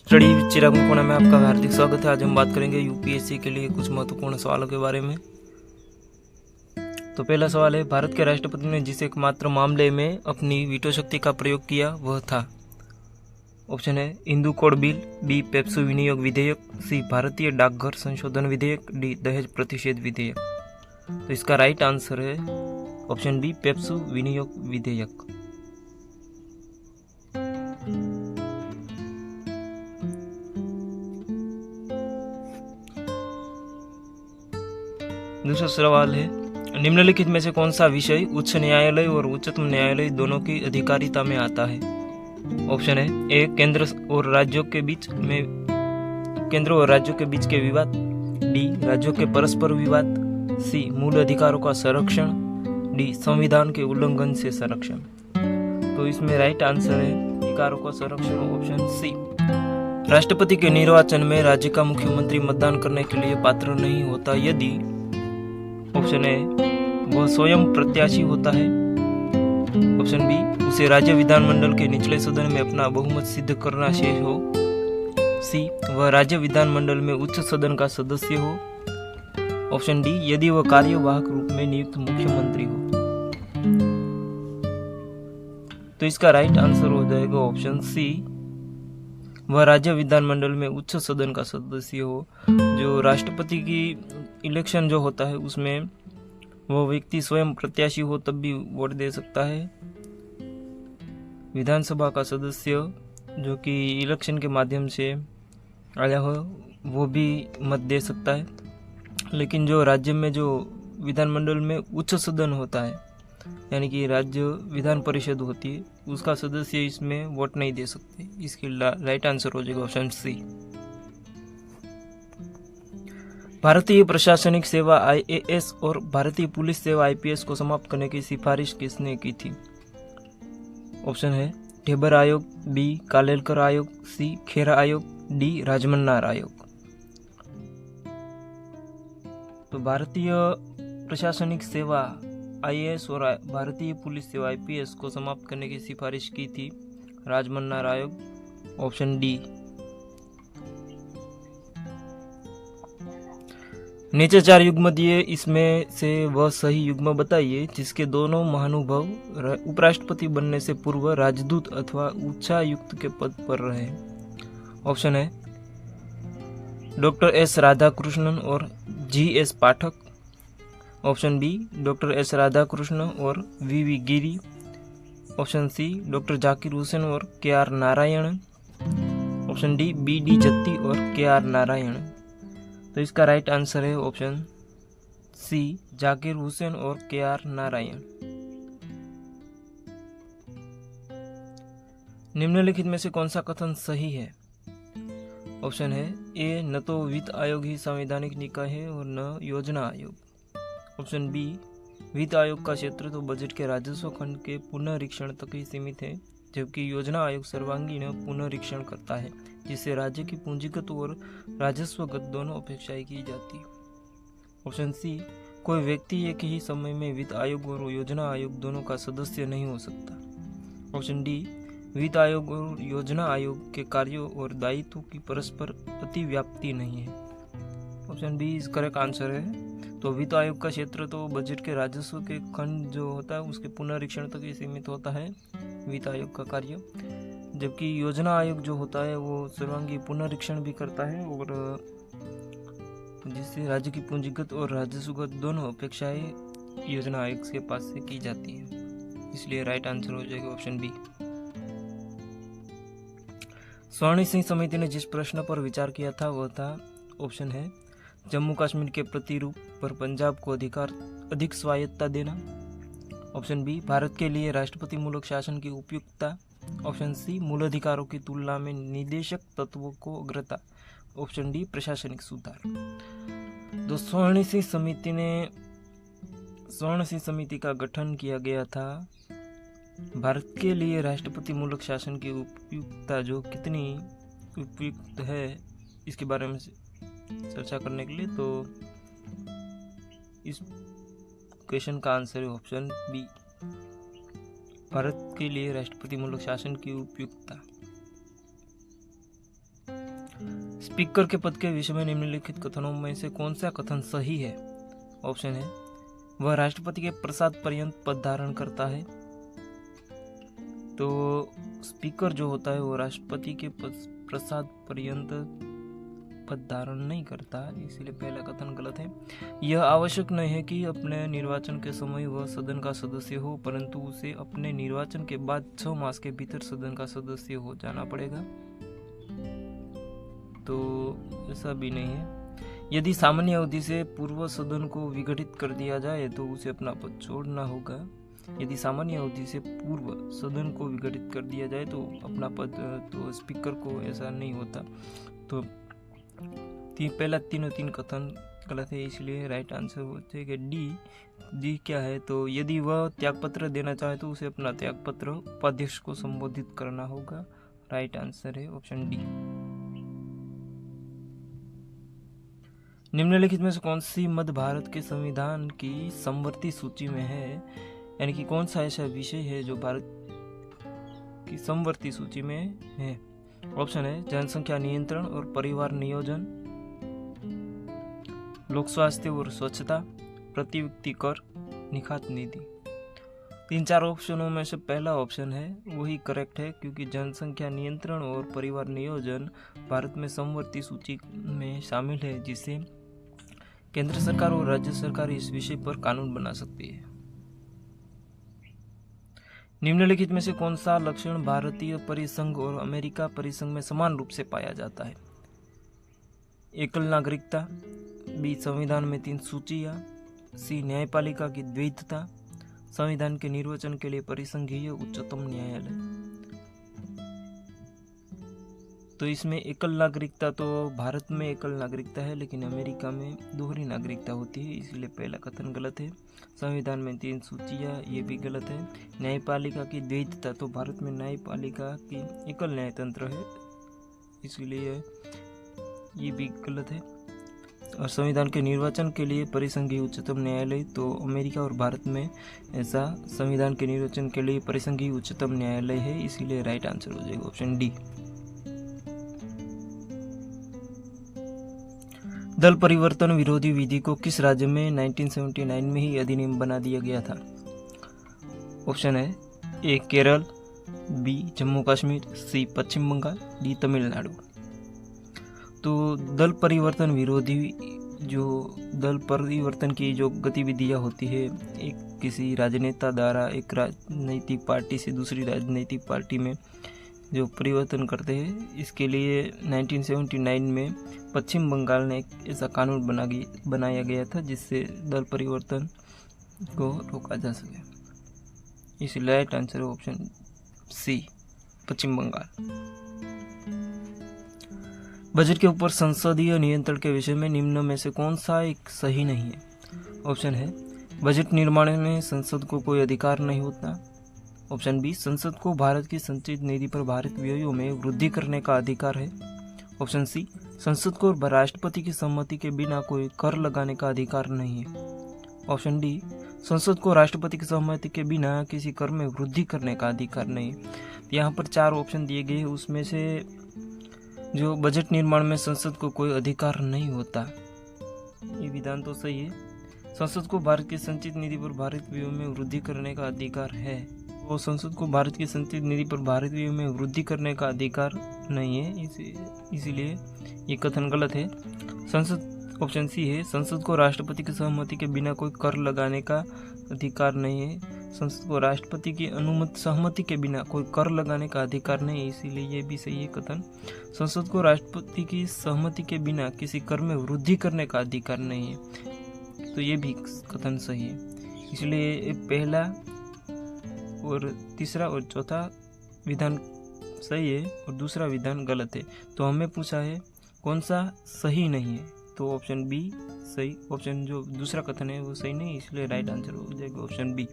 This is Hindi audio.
स्टडी विद चिराग कोना में आपका हार्दिक स्वागत है। आज हम बात करेंगे यूपीएससी के लिए कुछ महत्वपूर्ण सवालों के बारे में। तो पहला सवाल है, भारत के राष्ट्रपति ने जिस एकमात्र मामले में अपनी वीटो शक्ति का प्रयोग किया वह था। ऑप्शन है Hindu code bill, B PEPSU विनियोग विधेयक, सी भारतीय डाकघर संशोधन विधेयक, डी दहेज प्रतिषेध विधेयक। तो इसका राइट आंसर है ऑप्शन बी पेप्सू विनियोग विधेयक। दूसरा सवाल है, निम्नलिखित में से कौन सा विषय उच्च न्यायालय और उच्चतम न्यायालय दोनों की अधिकारिता में आता है। ऑप्शन है ए केंद्र और राज्यों के बीच के विवाद, डी राज्यों के परस्पर विवाद, सी मूल अधिकारों का संरक्षण, डी संविधान के उल्लंघन से संरक्षण। तो इसमें राइट आंसर है अधिकारों का संरक्षण, ऑप्शन सी। राष्ट्रपति के निर्वाचन में राज्य का मुख्यमंत्री मतदान करने के लिए पात्र नहीं होता यदि ऑप्शन ए वह स्वयं प्रत्याशी होता है, ऑप्शन बी उसे राज्य विधानमंडल के निचले सदन में अपना बहुमत सिद्ध करना शेष हो, सी वह राज्य विधानमंडल में उच्च सदन का सदस्य हो, ऑप्शन डी यदि वह कार्यवाहक रूप में नियुक्त मुख्यमंत्री हो। तो इसका राइट आंसर हो जाएगा ऑप्शन सी, वह राज्य विधानमंडल में उच्च सदन का सदस्य हो। जो राष्ट्रपति की इलेक्शन जो होता है उसमें वो व्यक्ति स्वयं प्रत्याशी हो तब भी वोट दे सकता है। विधानसभा का सदस्य जो कि इलेक्शन के माध्यम से आया हो वो भी मत दे सकता है, लेकिन जो राज्य में जो विधानमंडल में उच्च सदन होता है यानी कि राज्य विधान परिषद होती है उसका सदस्य इसमें वोट नहीं दे सकते। इसके राइट आंसर हो जाएगा ऑप्शन सी। भारतीय प्रशासनिक सेवा IAS और भारतीय पुलिस सेवा IPS को समाप्त करने की सिफारिश किसने की थी। ऑप्शन है ढेबर आयोग, बी कालेलकर आयोग, सी खेरा आयोग, डी राजमन्नार आयोग। तो भारतीय प्रशासनिक सेवा IAS और भारतीय पुलिस सेवा IPS को समाप्त करने की सिफारिश की थी राजमन्नार आयोग, ऑप्शन डी। नीचे 4 युग्म दिए, इसमें से वह सही युग्म बताइए जिसके दोनों महानुभाव उपराष्ट्रपति बनने से पूर्व राजदूत अथवा उच्चायुक्त के पद पर रहे। ऑप्शन है डॉक्टर S राधाकृष्णन और GS Pathak, option B doctor S Radhakrishnan और VV Giri, option C doctor Zakir Hussain और KR Narayan, option D BD Jatti और KR नारायण। तो इसका राइट आंसर है ऑप्शन सी जाकिर हुसैन और KR नारायण। निम्नलिखित में से कौन सा कथन सही है। ऑप्शन है ए न तो वित्त आयोग ही संवैधानिक निकाय है और न योजना आयोग, ऑप्शन बी वित्त आयोग का क्षेत्र तो बजट के राजस्व खंड के पुनरीक्षण तक ही सीमित है जबकि योजना आयोग सर्वांगीण पुनरीक्षण करता है जिससे राज्य की पूंजीगत और राजस्वगत दोनों अपेक्षाएं की जाती है। ऑप्शन सी कोई व्यक्ति एक ही समय में वित्त आयोग और योजना आयोग दोनों का सदस्य नहीं हो सकता, ऑप्शन डी वित्त आयोग और योजना आयोग के कार्यों और दायित्वों की परस्पर अतिव्याप्ति नहीं है, ऑप्शन बी इस करेक्ट आंसर है। तो वित्त आयोग का क्षेत्र तो बजट के राजस्व के खंड जो होता है उसके पुनरीक्षण तक ही सीमित होता है वित्त आयोग का कार्य, जबकि योजना आयोग जो होता है वो सर्वांगीण पुनरीक्षण भी करता है और जिससे राज्य की पूंजीगत और राजस्वगत दोनों अपेक्षाएं योजना आयोग के पास से की जाती है। इसलिए राइट आंसर हो जाएगा ऑप्शन बी। स्वर्ण सिंह समिति ने जिस प्रश्न पर विचार किया था वह था, ऑप्शन है जम्मू कश्मीर के प्रतिरूप पर पंजाब को अधिक स्वायत्तता देना, ऑप्शन बी भारत के लिए राष्ट्रपति मूलक शासन की उपयुक्तता, ऑप्शन सी मूल अधिकारों की तुलना में निदेशक तत्वों को अग्रता, ऑप्शन डी प्रशासनिक सुधार। तो स्वर्ण सिंह समिति का गठन किया गया था भारत के लिए राष्ट्रपति मूलक शासन की उपयुक्तता जो कितनी उपयुक्त है इसके बारे में चर्चा करने के लिए। तो इस क्वेश्चन का आंसर है ऑप्शन बी भारत के लिए राष्ट्रपति मूलक शासन की उपयुक्तता। स्पीकर के पद के विषय में निम्नलिखित कथनों में से कौन सा कथन सही है? ऑप्शन है वह राष्ट्रपति के प्रसाद पर्यंत पद धारण करता है। तो स्पीकर जो होता है वो राष्ट्रपति के प्रसाद पर्यंत पद धारण नहीं करता, इसलिए पहला कथन गलत है। यह आवश्यक नहीं है कि अपने निर्वाचन के समय वह सदन का सदस्य हो, परंतु उसे अपने निर्वाचन के बाद 6 मास के भीतर सदन का सदस्य हो जाना पड़ेगा। तो ऐसा भी नहीं है। यदि सामान्य अवधि से पूर्व सदन को विघटित कर दिया जाए तो उसे अपना पद छोड़ना होगा। यदि सामान्य अवधि से पूर्व सदन को विघटित कर दिया जाए तो अपना पद, तो स्पीकर को ऐसा नहीं होता। तो पहला तीन कथन गलत है, इसलिए राइट आंसर होता है कि डी क्या है? तो यदि वह त्यागपत्र देना चाहे तो उसे अपना त्यागपत्र उपाध्यक्ष को संबोधित करना होगा। राइट आंसर है ऑप्शन डी। निम्नलिखित में से कौन सी मध्य भारत के संविधान की समवर्ती सूची में है? यानी कि कौन सा ऐसा विषय है जो भारत की समवर्ती सूची में है? ऑप्शन है जनसंख्या नियंत्रण और परिवार नियोजन, लोक स्वास्थ्य और स्वच्छता, प्रति व्यक्ति कर, निखात निधि। 3-4 ऑप्शनों में से पहला ऑप्शन है वही करेक्ट है, क्योंकि जनसंख्या नियंत्रण और परिवार नियोजन भारत में समवर्ती सूची में शामिल है, जिससे केंद्र सरकार और राज्य सरकार इस विषय पर कानून बना सकती है। निम्नलिखित में से कौन सा लक्षण भारतीय परिसंघ और अमेरिका परिसंघ में समान रूप से पाया जाता है? एकल नागरिकता, बी संविधान में 3 सूचियां, सी न्यायपालिका की द्वैतता, संविधान के निर्वचन के लिए परिसंघीय उच्चतम न्यायालय। तो इसमें एकल नागरिकता, तो भारत में एकल नागरिकता है लेकिन अमेरिका में दोहरी नागरिकता होती है, इसलिए पहला कथन गलत है। संविधान में 3 सूचियां, ये भी गलत है। न्यायपालिका की द्वैतता, तो भारत में न्यायपालिका की एकल न्यायतंत्र है, इसलिए ये भी गलत है। और संविधान के निर्वाचन के लिए परिसंघीय उच्चतम न्यायालय, तो अमेरिका और भारत में ऐसा संविधान के निर्वाचन के लिए परिसंघीय उच्चतम न्यायालय है, इसीलिए राइट आंसर हो जाएगा ऑप्शन डी। दल परिवर्तन विरोधी विधि को किस राज्य में 1979 में ही अधिनियम बना दिया गया था? ऑप्शन है ए केरल, बी जम्मू कश्मीर, सी पश्चिम बंगाल, डी तमिलनाडु। तो दल परिवर्तन विरोधी, जो दल परिवर्तन की जो गतिविधियां होती है, एक किसी राजनेता द्वारा एक राजनीतिक पार्टी से दूसरी राजनीतिक पार्टी में जो परिवर्तन करते हैं, इसके लिए 1979 में पश्चिम बंगाल ने एक ऐसा कानून बनाया गया था जिससे दल परिवर्तन को रोका जा सके। इसलिए राइट आंसर है ऑप्शन सी पश्चिम बंगाल। बजट के ऊपर संसदीय नियंत्रण के विषय में निम्न में से कौन सा एक सही नहीं है? ऑप्शन है बजट निर्माण में संसद को कोई अधिकार नहीं होता। ऑप्शन बी संसद को भारत की संचित निधि पर भारित व्ययों में वृद्धि करने का अधिकार है। ऑप्शन सी संसद को राष्ट्रपति की सहमति के बिना कोई कर लगाने का अधिकार नहीं है। ऑप्शन डी संसद को राष्ट्रपति की सहमति के बिना किसी कर में वृद्धि करने का अधिकार नहीं है। यहाँ पर 4 ऑप्शन दिए गए हैं, उसमें से जो बजट निर्माण में संसद को कोई अधिकार नहीं होता, ये विधान तो सही है। संसद को भारत की संचित निधि पर भारित व्ययों में वृद्धि करने का अधिकार है, वो संसद को भारत की संचित निधि पर भारित व्ययों में वृद्धि करने का अधिकार नहीं है, इसीलिए ये कथन गलत है। संसद ऑप्शन सी है संसद को राष्ट्रपति की सहमति के बिना कोई कर लगाने का अधिकार नहीं है। संसद को राष्ट्रपति की सहमति के बिना कोई कर लगाने का अधिकार नहीं है, इसीलिए ये भी सही है कथन। संसद को राष्ट्रपति की सहमति के बिना किसी कर में वृद्धि करने का अधिकार नहीं है, तो ये भी कथन सही है। इसलिए पहला और तीसरा और चौथा विधान सही है और दूसरा विधान गलत है। तो हमें पूछा है कौन सा सही नहीं है, तो ऑप्शन बी सही, ऑप्शन जो दूसरा कथन है वो सही नहीं, इसलिए राइट आंसर हो जाएगा ऑप्शन बी।